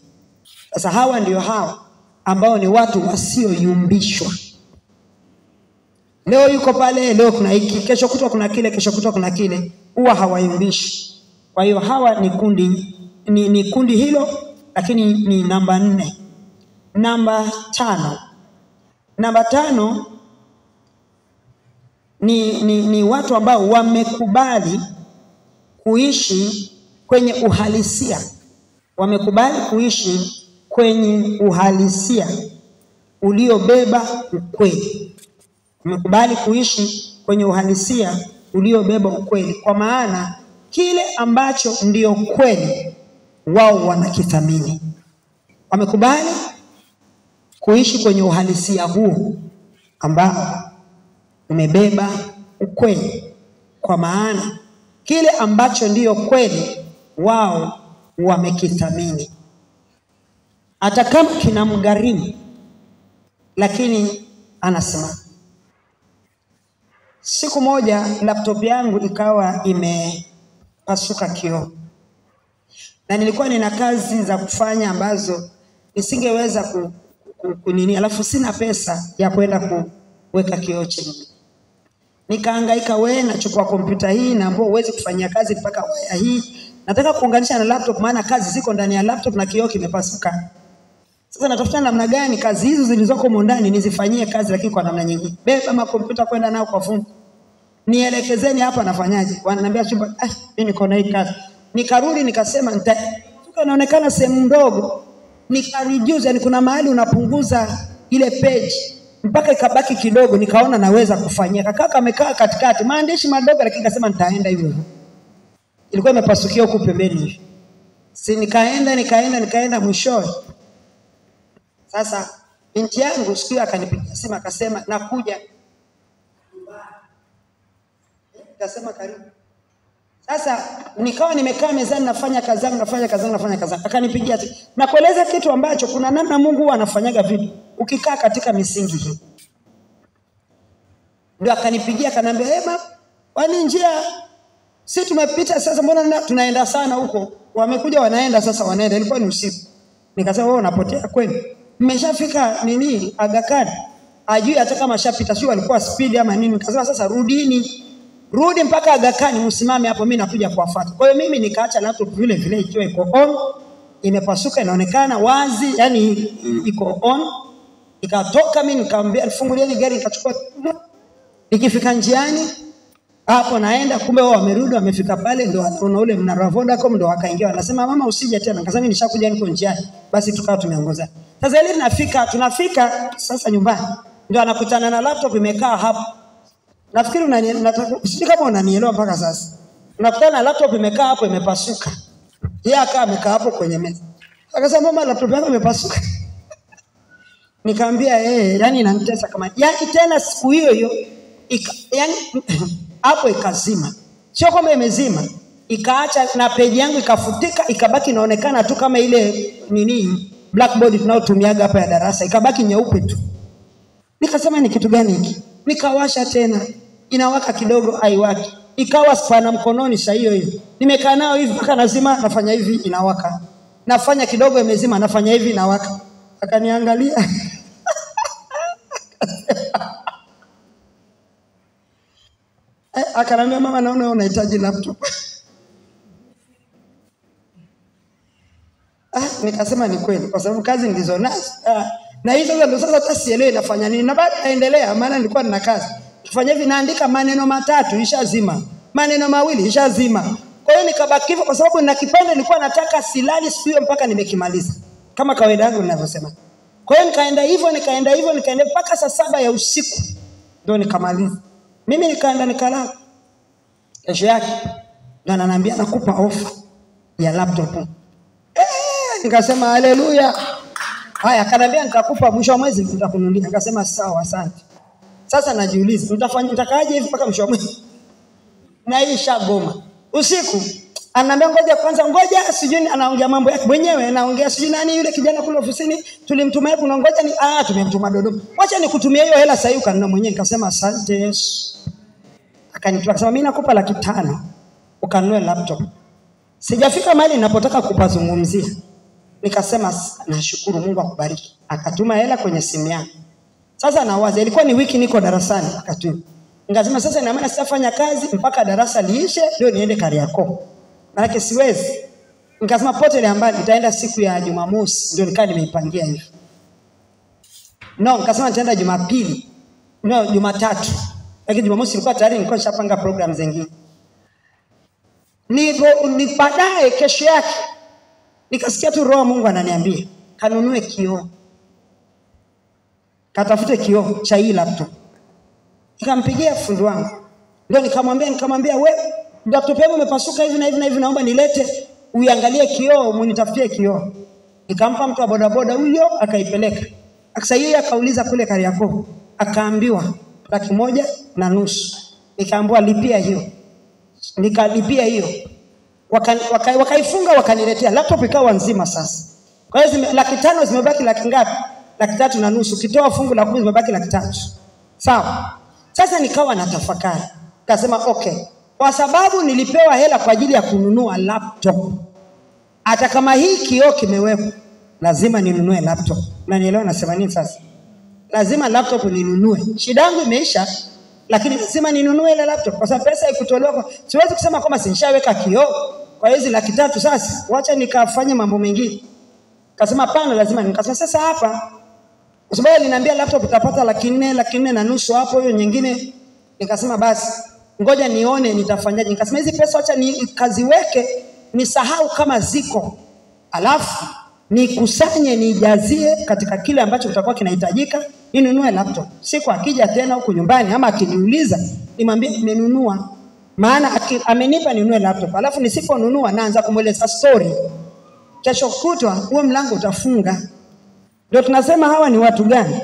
Sasa hawa ndio hao ambao ni watu wasioyumbishwa. Leo yuko pale, leo kuna hiki, kesho kutwa kuna kile, kesho kutwa kuna kile, huwa hawayumbishi. Kwa hiyo hawa ni kundi ni kundi hilo, lakini ni namba 4. Namba 5 ni watu ambao wamekubali kuishi kwenye uhalisia. Wamekubali kuishi kwenye uhalisia uliobeba ukweli. Wamekubali kuishi kwenye uhalisia uliobeba ukweli, kwa maana kile ambacho ndio kweli wao wanakithamini. Wamekubali kuishi kwenye uhalisia huu ambao umebeba ukweli, kwa maana kile ambacho ndio kweli wao wamekithamini, hata kama kinamgharimu, lakini anasema. Siku moja laptop yangu ikawa imepasuka kioo, na nilikuwa nina kazi za kufanya ambazo nisingeweza kunini, alafu sina pesa ya kwenda kuweka kioo chengine. Nikahangaika, nachukua kompyuta hii na ambao uweze kufanyia kazi mpaka waya hii, nataka kuunganisha na laptop maana kazi ziko ndani ya laptop na kioo kimepasuka. Sasa natafuta namna gani kazi hizo zilizoko ndani nizifanyie kazi, lakini kwa namna nyingine. Beba makompyuta kwenda nao kwa fundi, nielekezeni hapa nafanyaje. Wananiambia chumba, mimi niko na hii kazi. Nikarudi nikasema inaonekana sehemu ndogo, nikarijuza, yani kuna mahali unapunguza ile page mpaka ikabaki kidogo, nikaona naweza kufanyia. Kaka amekaa katikati, maandishi madogo, lakini nikasema nitaenda hivyo. Ilikuwa imepasukia huko pembeni hivi. Si nikaenda mwishowe. Sasa binti yangu siku akanipigia simu akasema nakuja. Nikasema karibu. Sasa nikawa nimekaa mezani nafanya kazi zangu. Akanipigia na kueleza kitu ambacho kuna namna Mungu huwa anafanyaga vitu ukikaa katika misingi hii. Ndio akanipigia akaniambia, wani njia sisi tumepita sasa, mbona tunaenda sana huko? Wamekuja wanaenda sasa wanaenda. Ilikuwa ni usiku. Nikasema wewe unapotea kweli? Mmeshafika nini Aga Khan? Ajui hata kama shapita, sio alikuwa speed ama nini. Nikasema sasa rudi mpaka Aga Khan, msimame hapo, mimi nakuja kuwafuata. Kwa hiyo mimi nikaacha laptop vile vile ikiwa iko on, imepasuka inaonekana wazi, yani iko on. Nikatoka mimi nikamwambia fungulieni gari, nikachukua. Nikifika njiani hapo naenda, kumbe wao wamerudi, wamefika pale, ndio wanaona ule mnara Vodacom, ndio wakaingia wanasema mama usije tena. Nikasema mimi nishakuja, niko njiani. Basi tukao tumeongoza. Sasa ile tunafika sasa nyumbani, ndio anakutana na laptop imekaa hapo. Nafikiri sisi kama unanielewa mpaka sasa. Unakutana na laptop imekaa hapo imepasuka. Yeye akaa amekaa hapo kwenye meza. Akasema mama laptop yangu imepasuka. Nikamwambia yani inanitesa kama. Yani tena siku hiyo yani hapo ikazima. Sio kama imezima, ikaacha na page yangu ikafutika, ikabaki inaonekana tu kama ile nini blackboard tunayotumiaga hapa ya darasa, ikabaki nyeupe tu. Nikasema ni kitu gani hiki? Nikawasha tena, inawaka kidogo haiwaki. Ikawa spana mkononi saa hiyo. Nimekaa nao hivi mpaka nazima, nafanya hivi inawaka. Nafanya kidogo imezima, nafanya hivi inawaka. Akaniangalia. Akaniambia mama naona unahitaji laptop. Nikasema ni kweli kwa sababu kazi nilizonazo. Na hizo ndio sasa hata sielewi nafanya nini. Na baada naendelea maana nilikuwa nina kazi. tufanye hivi, naandika maneno matatu ishazima, maneno mawili ishazima. Kwa hiyo nikabaki hivyo kwa sababu na kipande nilikuwa nataka silali siku hiyo mpaka nimekimaliza kama kawaida yangu ninavyosema. Kwa hiyo nikaenda hivyo mpaka saa 7 ya usiku ndio nikamaliza. Mimi nikaenda nikalala. Kesho yake ndio ananiambia nakupa ofa ya laptop. Nikasema haleluya. Haya, akaniambia nitakupa mwisho wa mwezi nitakununulia. Nikasema sawa, asante. Sasa najiuliza nitakaaje hivi mpaka mwisho wa mwezi? Naisha goma. Usiku ananiambia ngoja sijui anaongea mambo yake mwenyewe, anaongea sijui nani yule kijana kule ofisini tulimtumia kuna ngoja ni tumemtuma Dodoma. Wacha nikutumie hiyo hela sasa ukanunua mwenyewe. Nikasema asante Yesu. Akanitoa akasema mimi nakupa 500 ukanunue laptop. Sijafika mahali ninapotaka kupazungumzia. Nikasema nashukuru Mungu akubariki. Akatuma hela kwenye simu yangu. Sasa nawaza ilikuwa ni wiki niko darasani akatuma. Nikasema sasa ina maana sitafanya kazi mpaka darasa liishe ndio niende Kariakoo. Maana siwezi. Nikasema pote ambalo nitaenda siku ya Jumamosi ndio nikaa nimeipangia hivi. Nikasema nitaenda Jumapili. Jumatatu. Lakini Jumamosi nilikuwa tayari nilikuwa nishapanga program zingine. Ni baadaye kesho yake nikasikia tu roho Mungu ananiambia kanunue kioo. Katafute kioo cha hii laptop. Nikampigia fundi wangu. Ndio nikamwambia wewe laptop yangu imepasuka hivi na hivi naomba nilete uiangalie kioo, munitafutie kioo. Nikampa mtu wa bodaboda huyo akaipeleka. Akasaidia akauliza kule Kariakoo. Akaambiwa 1,500. Nikaambiwa lipia hiyo. Nikalipia hiyo. Wakaifunga wakaniletea laptop ikawa nzima sasa. Kwa hiyo 500,000 zimebaki laki ngapi? 3,500. Ukitoa fungu la 10 zimebaki 3,000. Sawa. Sasa nikawa natafakari. Nikasema okay. Kwa sababu nilipewa hela kwa ajili ya kununua laptop. Hata kama hii kioo kimewekwa, lazima ninunue laptop. Na nielewa nasema nini sasa? Lazima laptop ninunue. Shida yangu imeisha, lakini lazima ninunue ile laptop kwa sababu pesa ikutolewa. Siwezi kusema kama sinishaweka kioo kwa hizi 3,000 sasa. Wacha nikafanye mambo mengine. Kasema hapana lazima. Nikasema sasa hapa kwa sababu aliniambia laptop utapata 4,500 hapo hiyo nyingine. Nikasema basi ngoja nione nitafanyaje. Nikasema hizi pesa acha nikaziweke nisahau kama ziko. Alafu nikusanye nijazie katika kile ambacho kitakuwa kinahitajika ninunue laptop. Siku akija tena huko nyumbani ama akiniuliza nimwambie nimenunua. Maana amenipa ninunue laptop. Alafu nisiponunua naanza kumueleza story. Kesho kutwa huo mlango utafunga. Ndio tunasema hawa ni watu gani?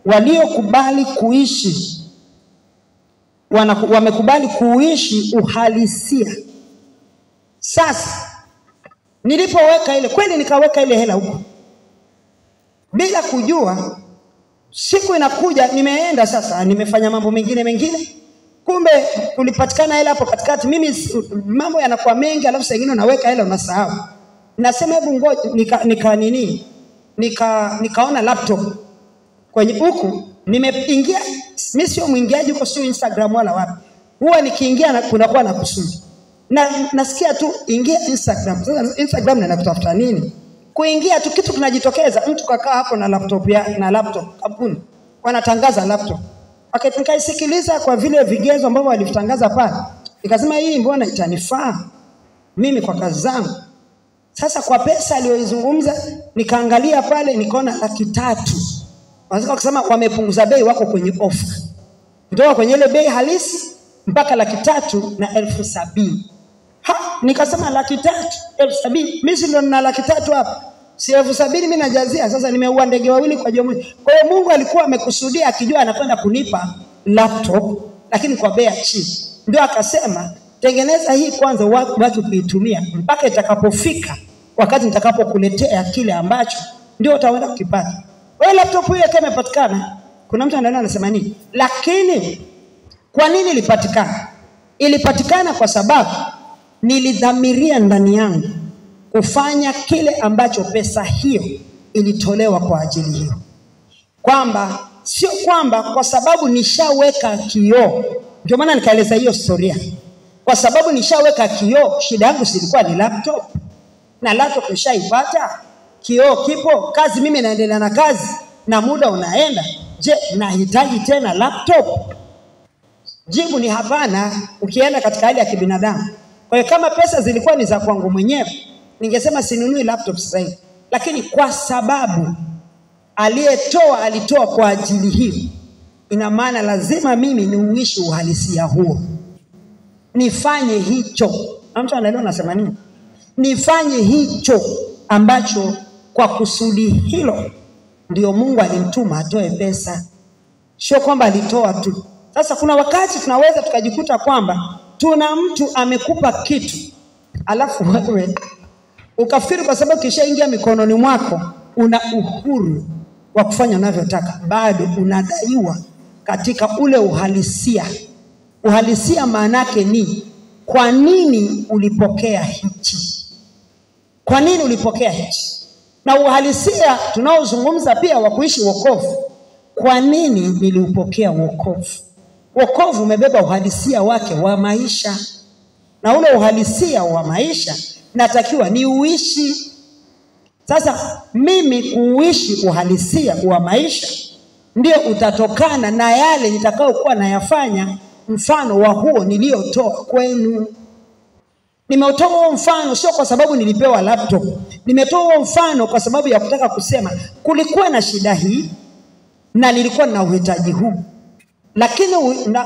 Waliokubali kuishi wamekubali kuishi uhalisia. Sasa nilipoweka ile kweli nikaweka ile hela huko bila kujua siku inakuja nimeenda sasa nimefanya mambo mengine kumbe kulipatikana hela hapo katikati. Mimi mambo yanakuwa mengi alafu saa nyingine unaweka hela unasahau. Nasema hebu ngoja nikaona laptop kwenye huku nimeingia. Mimi sio mwingiaji huko, sio Instagram wala wapi. Huwa nikiingia na kunakuwa na kusudi. Na nasikia tu ingia Instagram. Sasa Instagram nakutafuta nini? Kuingia tu kitu kinajitokeza. Mtu kakaa hapo na laptop kampuni wanatangaza laptop. Nikaisikiliza kwa vile vigezo ambavyo walivitangaza pale. Nikasema hii mbona itanifaa mimi kwa kazi zangu. Sasa kwa pesa aliyoizungumza nikaangalia pale nikaona 3,000. Wanataka kusema wamepunguza bei, wako kwenye offer. Kutoka kwenye ile bei halisi mpaka 3,70,000. Nikasema 3,70,000. Mimi si ndo nina 3,000 hapa. Si 70,000 mimi najazia. Sasa nimeua ndege wawili kwa jiwe. Kwa hiyo Mungu alikuwa amekusudia akijua anakwenda kunipa laptop lakini kwa bei chini. Ndio akasema tengeneza hii kwanza watu kuitumia mpaka itakapofika wakati nitakapokuletea kile ambacho ndio utaenda kukipata. Wewe laptop hiyo kama imepatikana, kuna mtu anasema nini? Lakini kwa nini ilipatikana? Ilipatikana kwa sababu nilidhamiria ndani yangu kufanya kile ambacho pesa hiyo ilitolewa kwa ajili hiyo. Kwamba sio kwamba kwa sababu nishaweka kioo. Ndio maana nikaeleza hiyo historia. Kwa sababu nishaweka kioo, shida yangu silikuwa ni laptop. Na laptop nishaipata, kioo kipo, kazi mimi naendelea na kazi na muda unaenda. Je, nahitaji tena laptop? Jibu ni hapana, ukienda katika hali ya kibinadamu. Kwa hiyo kama pesa zilikuwa ni za kwangu mwenyewe, ningesema sinunui laptop sasa hivi. Lakini kwa sababu alitoa kwa ajili hii, ina maana lazima mimi niuishi uhalisia huo. Nifanye hicho. Na mtu anaelewa nasema nini? Nifanye hicho ambacho kwa kusudi hilo ndio Mungu alimtuma atoe pesa. Sio kwamba alitoa tu. Sasa kuna wakati tunaweza tukajikuta kwamba tuna mtu amekupa kitu, alafu wewe ukafikiri kwa sababu kishaingia mikononi mwako una uhuru wa kufanya unavyotaka, bado unadaiwa katika ule uhalisia. Uhalisia maana yake ni kwa nini ulipokea hichi? Kwa nini ulipokea hichi? Na uhalisia tunaozungumza pia wa kuishi wokovu. Kwa nini niliupokea wokovu? Wokovu umebeba uhalisia wake wa maisha. Na ule uhalisia wa maisha natakiwa ni uishi. Sasa mimi kuishi uhalisia wa maisha ndio utatokana na yale nitakayokuwa nayafanya. Mfano wa huo niliotoa kwenu. Nimetoa mfano sio kwa sababu nilipewa laptop. Nimetoa mfano kwa sababu ya kutaka kusema kulikuwa na shida hii na nilikuwa na uhitaji huu. Lakini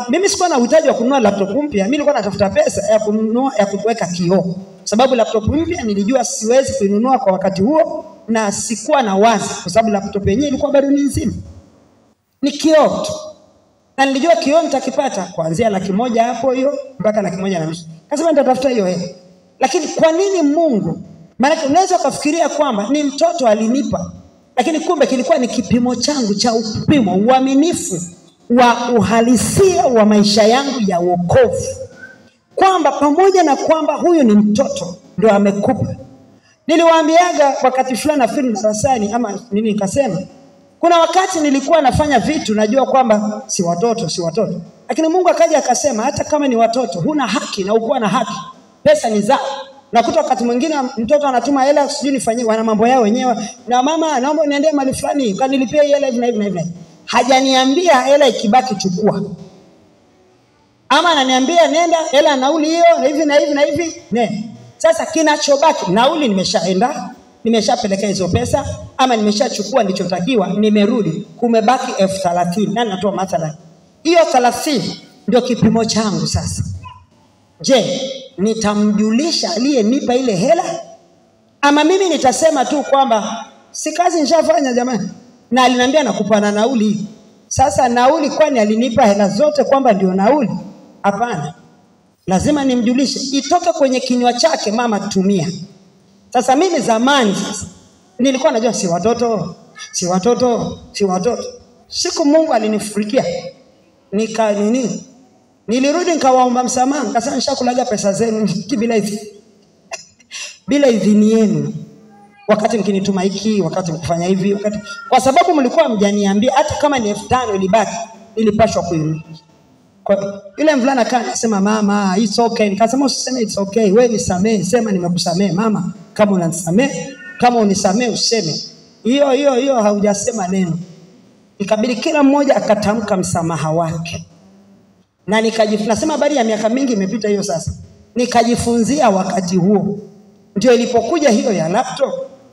mimi sikuwa na uhitaji wa kununua laptop mpya. Mimi nilikuwa natafuta pesa ya kununua ya kuweka kioo. Sababu laptop mpya nilijua siwezi kuinunua kwa wakati huo, na sikuwa na wazi kwa sababu laptop yenyewe ilikuwa bado ni nzima. Ni kioo tu. Na nilijua kioo nitakipata kuanzia 100,000 hapo hiyo mpaka 1,500,000. Kasema nitatafuta hiyo hela. Lakini kwa nini Mungu? Maana unaweza kufikiria kwamba ni mtoto alinipa, lakini kumbe kilikuwa ni kipimo changu cha upimo, uaminifu wa uhalisia wa maisha yangu ya wokovu. Kwamba pamoja na kwamba huyu ni mtoto ndio amekupa. Niliwaambiaga wakati fulani nafikiri darasani ama nini, nikasema kuna wakati nilikuwa nafanya vitu najua kwamba si watoto. Lakini Mungu akaja akasema hata kama ni watoto huna haki na ukuwa na haki. Pesa ni zao. Nakuta wakati mwingine mtoto anatuma hela sijui nifanyie, wana mambo yao wenyewe. Na mama naomba niendee mali fulani, kanilipia hela hivi na hivi na hivi. Hajaniambia hela ikibaki chukua. Ama ananiambia nenda hela nauli hiyo na hivi na hivi na hivi. Sasa kinachobaki nauli nimeshaenda, nimeshapeleka hizo pesa, ama nimeshachukua nilichotakiwa, nimerudi, kumebaki 30,000. Nani natoa mathalan hiyo 30 ndio kipimo changu sasa. Je, nitamjulisha aliyenipa ile hela? Ama mimi nitasema tu kwamba si kazi nishafanya jamani, na aliniambia nakupa na nauli. Sasa nauli kwani alinipa hela zote kwamba ndio nauli? Hapana. Lazima nimjulishe, itoke kwenye kinywa chake, mama tumia. Sasa mimi zamani sasa nilikuwa najua si watoto. Siku Mungu alinifurikia. Nilirudi nikawaomba msamaha, nikasema nishakulaga pesa zenu bila idhini yenu. Wakati mkinituma hiki, wakati mkifanya hivi, kwa sababu mlikuwa mjaniambia hata kama ni 5,000 ilibaki, nilipashwa kuirudi. Kwa yule mvulana akasema mama it's okay. Nikasema usiseme it's okay, wewe nisamee, sema nimekusamee mama. Kama unanisamee, kama unisamee useme. Hiyo haujasema neno. Ikabidi kila mmoja akatamka msamaha wake. Na nasema habari ya miaka mingi imepita hiyo sasa. Nikajifunzia wakati huo. Ndio ilipokuja hiyo ya laptop,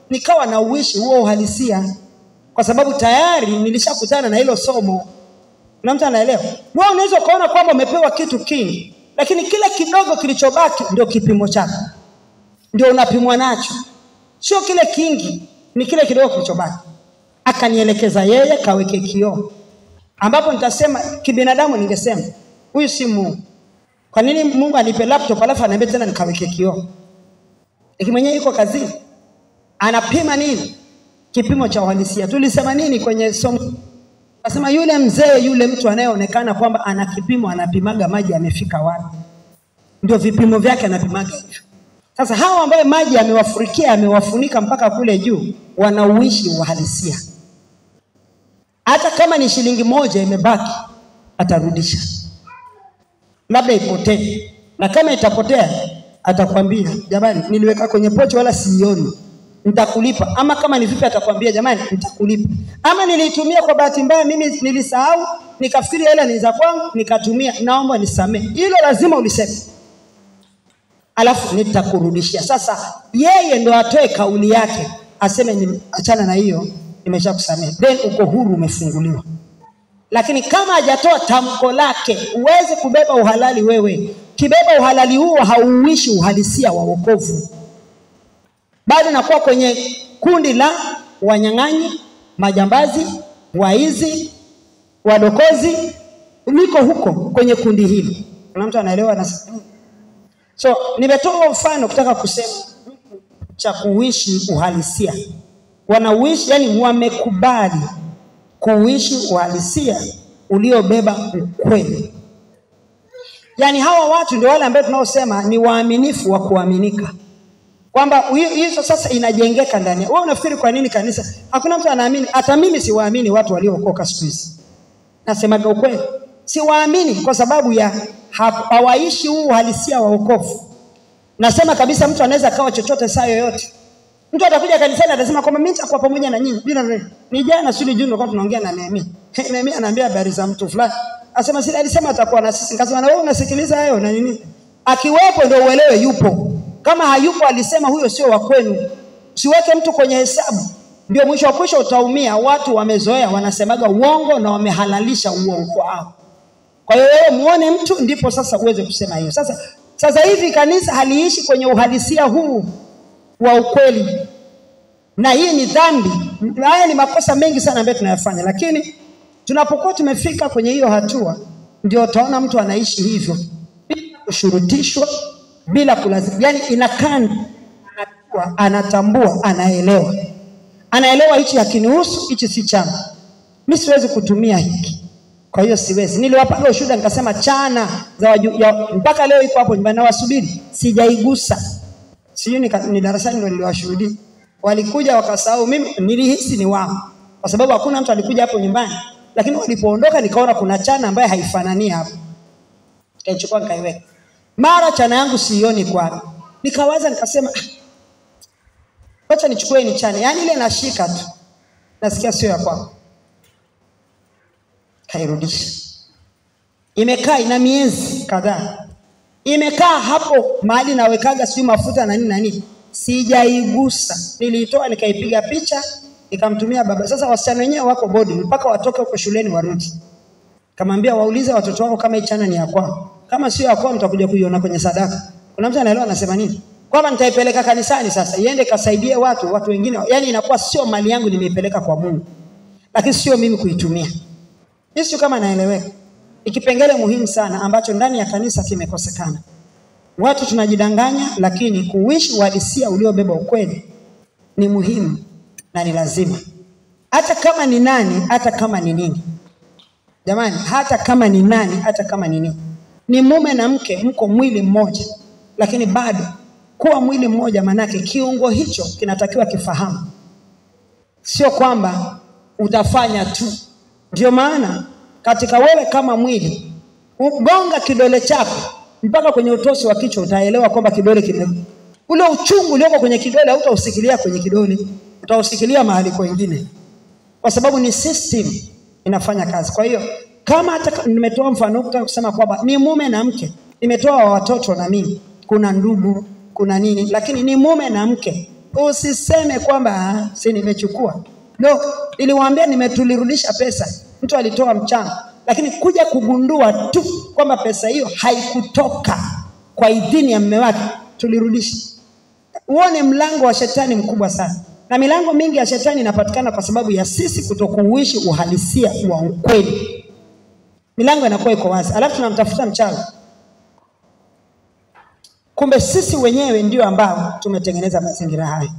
nikawa na uishi huo uhalisia. Kwa sababu tayari nilishakutana na hilo somo. Na mtu anaelewa. Wewe unaweza kuona kwamba umepewa kitu kingi, lakini kile kidogo kilichobaki ndio kipimo chako. Ndio unapimwa nacho. Sio kile kingi, ni kile kidogo kilichobaki. Akanielekeza yeye kaweke kioo. Ambapo nitasema kibinadamu ningesema huyu si Mungu. Kwa nini Mungu anipe laptop alafu ananiambia tena nikaweke kioo? Mwenyewe yuko kazini. Anapima nini? Kipimo cha uhalisia. Tulisema nini kwenye somo? Nasema yule mzee, yule mtu anayeonekana kwamba ana kipimo, anapimaga maji yamefika wapi. Ndio vipimo vyake anapimaga hivyo. Sasa hao ambao maji yamewafurikia, yamewafunika mpaka kule juu, wanauishi uhalisia. Hata kama ni shilingi 1 imebaki, atarudisha. Labda ipotee. Na kama itapotea, atakwambia, jamani niliweka kwenye pochi wala sioni. nitakulipa. Ama kama ni vipi atakwambia jamani nitakulipa. Ama nilitumia kwa bahati mbaya, mimi nilisahau, nikafikiri hela ni za kwangu, nikatumia, naomba nisamee. Hilo lazima uliseme. Alafu nitakurudishia. Sasa yeye ndo atoe kauli yake, aseme achana na hiyo, nimeshakusamea. Then uko huru, umefunguliwa. Lakini kama hajatoa tamko lake, uweze kubeba uhalali wewe. Kibeba uhalali huo hauishi uhalisia wa wokovu. Bado nakuwa kwenye kundi la wanyang'anyi, majambazi, waizi, wadokozi. Niko huko kwenye kundi hili. Kuna mtu anaelewa na so nimetoa mfano kutaka kusema cha kuishi uhalisia. Wanauishi, yani wamekubali kuishi uhalisia uliobeba ukweli. Yani hawa watu ndio wale ambao tunaosema ni waaminifu wa kuaminika. Kwamba hiyo sasa inajengeka ndani. Wewe unafikiri kwa nini kanisa? Hakuna mtu anaamini. Hata mimi siwaamini watu waliookoka siku hizi. Nasemaga ukweli. Siwaamini kwa sababu ya hawaishi huu uhalisia wa wokovu. Nasema kabisa mtu anaweza kawa chochote saa yoyote. Mtu atakuja kanisani atasema kwamba mimi nitakuwa pamoja na nyinyi bila neno. Ni jana suli juu nilikuwa tunaongea na Nehemia. Nehemia anaambia habari za mtu fulani. Asema sisi alisema atakuwa na sisi. Nikasema na wewe unasikiliza hayo na nini? Akiwepo ndio uelewe yupo. Kama hayupo alisema huyo sio wa kwenu. Siweke mtu kwenye hesabu. Ndio mwisho wa kwisha utaumia. Watu wamezoea, wanasemaga uongo na wamehalalisha uongo wao. Kwa hiyo wewe muone mtu ndipo sasa uweze kusema hiyo. Sasa hivi kanisa haliishi kwenye uhalisia huu wa ukweli. Na hii ni dhambi. Haya ni makosa mengi sana ambayo tunayafanya. Lakini tunapokuwa tumefika kwenye hiyo hatua, ndio utaona mtu anaishi hivyo bila kushurutishwa, bila kulazimika. Yani inakaa anatambua, anaelewa. Anaelewa hichi hakinihusu, hichi si changu. Mimi siwezi kutumia hiki. Kwa hiyo siwezi. Niliwapaga ushuhuda nikasema chana za mpaka leo iko hapo nyumbani na wasubiri. Sijaigusa. Sijui ni darasani ndio niliwashuhudia. Walikuja wakasahau, mimi nilihisi ni wao. Kwa sababu hakuna mtu alikuja hapo nyumbani. Lakini walipoondoka nikaona kuna chana ambaye haifanani hapo. Nikaichukua nikaiweka. Mara chana yangu sioni kwa. Nikawaza nikasema acha nichukue ni chana. Yaani ile nashika tu. Nasikia sio ya kwako. Kairudisha. Imekaa ina miezi kadhaa. Imekaa hapo mahali nawekaga sio mafuta na nini. Sijaigusa. Niliitoa nikaipiga picha, nikamtumia baba. Sasa wasichana wenyewe wako bodi mpaka watoke huko shuleni warudi. Kamwambia waulize watoto wao kama ichana ni ya kwao. Kama sio ya kwao mtakuja kuiona kwenye sadaka. Kuna mtu anaelewa anasema nini? Kwamba nitaipeleka kanisani sasa iende kasaidie watu wengine. Yaani inakuwa sio mali yangu, nimeipeleka kwa Mungu. Lakini sio mimi kuitumia. Yesu kama naeleweka. Ikipengele muhimu sana ambacho ndani ya kanisa kimekosekana. Watu tunajidanganya, lakini kuishi uhalisia uliobeba ukweli ni muhimu na ni lazima. Hata kama ni nani, hata kama ni nini. Jamani, hata kama ni nani, hata kama ni nini. Ni mume na mke, mko mwili mmoja. Lakini bado kuwa mwili mmoja manake kiungo hicho kinatakiwa kifahamu. Sio kwamba utafanya tu. Ndio maana katika wewe kama mwili, ugonga kidole chako mpaka kwenye utosi wa kichwa utaelewa kwamba kidole ule uchungu ulioko kwenye kidole hautausikilia kwenye kidole, utausikilia mahali kwingine. Kwa sababu ni system inafanya kazi. Kwa hiyo kama hata nimetoa mfano kutaka kusema kwamba ni mume na mke, nimetoa watoto na mimi, kuna ndugu, kuna nini, lakini ni mume na mke. Usiseme kwamba si nimechukua. No, niliwaambia nimetulirudisha pesa. Mtu alitoa mchanga, lakini kuja kugundua tu kwamba pesa hiyo haikutoka kwa idhini ya mume wake, tulirudisha. Uone mlango wa shetani mkubwa sana. Na milango mingi ya shetani inapatikana kwa sababu ya sisi kutokuishi uhalisia wa ukweli. Milango inakuwa iko wazi, alafu tunamtafuta mchawi. Kumbe sisi wenyewe ndio ambao tumetengeneza mazingira haya.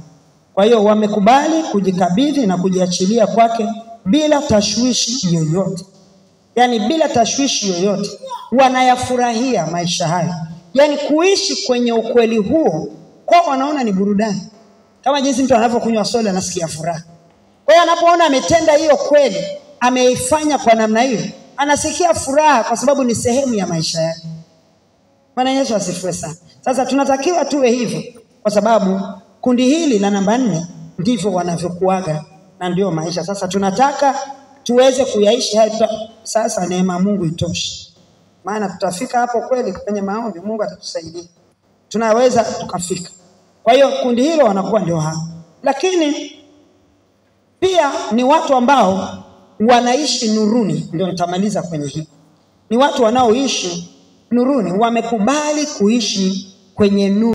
Kwa hiyo wamekubali kujikabidhi na kujiachilia kwake bila tashwishi yoyote. Yani bila tashwishi yoyote. Wanayafurahia maisha haya. Yani kuishi kwenye ukweli huo kwa wanaona ni burudani. Kama jinsi mtu anapokunywa soda anasikia furaha. Kwa hiyo anapoona ametenda hiyo kweli, ameifanya kwa namna hiyo, anasikia furaha kwa sababu ni sehemu ya maisha yake. Bwana Yesu asifiwe sana. Sasa tunatakiwa tuwe hivyo kwa sababu kundi hili la namba 4 ndivyo wanavyokuaga na ndio maisha. Sasa tunataka tuweze kuyaishi haya. Sasa neema Mungu itoshe. Maana tutafika hapo kweli kwenye maombi, Mungu atatusaidia. Tunaweza tukafika. Kwa hiyo kundi hilo wanakuwa ndio hao. Lakini pia ni watu ambao wanaishi nuruni, ndio nitamaliza kwenye hii. Ni watu wanaoishi nuruni, wamekubali kuishi kwenye nuru.